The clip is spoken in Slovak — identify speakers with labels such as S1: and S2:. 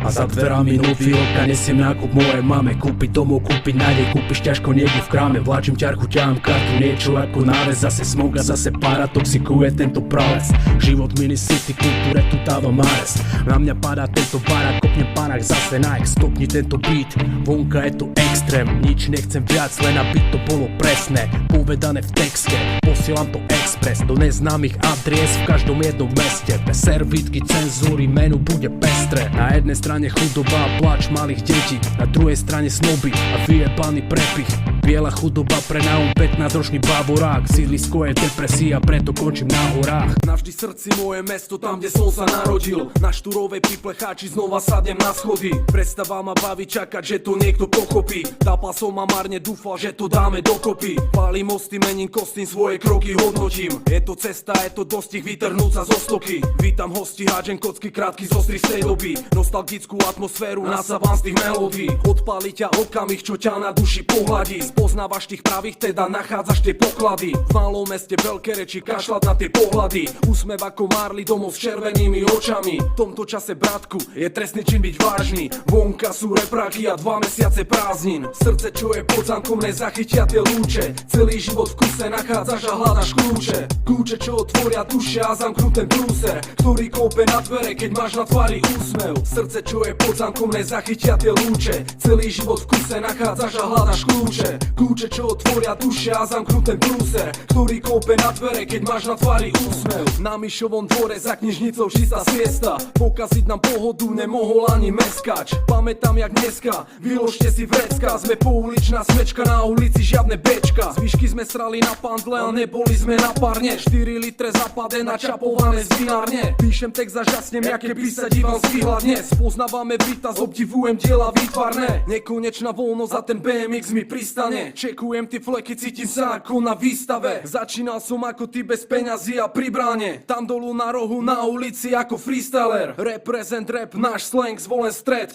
S1: A za dverami nový oka, nesiem nákup moje mame. Kúpiť domov, kúpiť nádej, kúpiš ťažko niekde v kráme. Vláčim ťarchu, ťahám kartu, niečo ako náves. Zase smog a zase paratoxikuje tento prales. Život mini city, kultúre tu dávam áres. Na mňa padá tento barák, kopne panák zase na ex. Stopni tento beat, vonka je tu extrém. Nič nechcem viac, len aby to bolo presné, povedané v texte. Posielam to express do neznámych adries v každom jednom meste. Bez servítky, cenzúry, menu bude pestré. Na jednej strane chudoba a plač malých detí, na druhej strane snoby a vyjebaný prepich. Biela chudoba pre náum 15-ročný baborák. Sídlisko je depresia, preto končím na horách.
S2: Navždy srdci moje mesto, tam kde som sa narodil. Na Štúrovej priplecháči znova sadnem na schody. Predstava ma baví čakať, že to niekto pochopí. Tápal som a marne dúfal, že to dáme dokopy. Pálim mosty, mením kostým, svoje kroky hodnotím. Je to cesta, je to dostih, vytrhnúť sa zo stoky. Vítam hosti, hádžem kocky krátky z ostry z tej doby. Nostalgickú atmosféru nasávam z tých melódií. Odpáli ťa okamih, čo ťa na duši pohľadí. Poznávaš tých pravých, teda nachádzaš tie poklady. V malom meste veľké reči, kašľať na tie pohľady. Úsmev ako Marley domov s červenými očami. V tomto čase, bratku, je trestný čin byť vážny. Vonka sú repráky a 2 mesiace prázdnin. Srdce, čo je pod zámkom, nezachytia tie lúče. Celý život v kuse nachádzaš a hľadaš kľúče. Kľúče, čo otvoria duše a zamknú ten prúser, ktorý koupe na dvere, keď máš na tvári úsmev. Srdce, čo je pod zámkom, nezachytia tie lúče. Celý život v kuse nachádzaš a hľadaš kľúče. Kľúče, čo otvoria duše a zamknú ten prúser, ktorý koupe na dvere, keď máš na tvári úsmev. Na Myšovom dvore za knižnicou čistá siesta. Pokaziť nám pohodu nemohol ani meskač. Pamätám jak dneska, vyložte si vrecka. Sme pouličná smečka, na ulici žiadne bečka. Zvyšky sme srali na pandle a neboli sme na párne. 4 litre zapade načapované z vinárne. Píšem text a žasnem, jaké sa dívam z výhľadne. Spoznávame výtaz, obdivujem diela výtvarné. Nekonečná voľnosť a ten BMX mi pristane. Čekujem tie fleky, cítim sa ako na výstave. Začínal som ako ty bez peňazí a pri bráne. Tam dolu na rohu na ulici ako freestyler. Represent rap, náš slang, zvolen stred.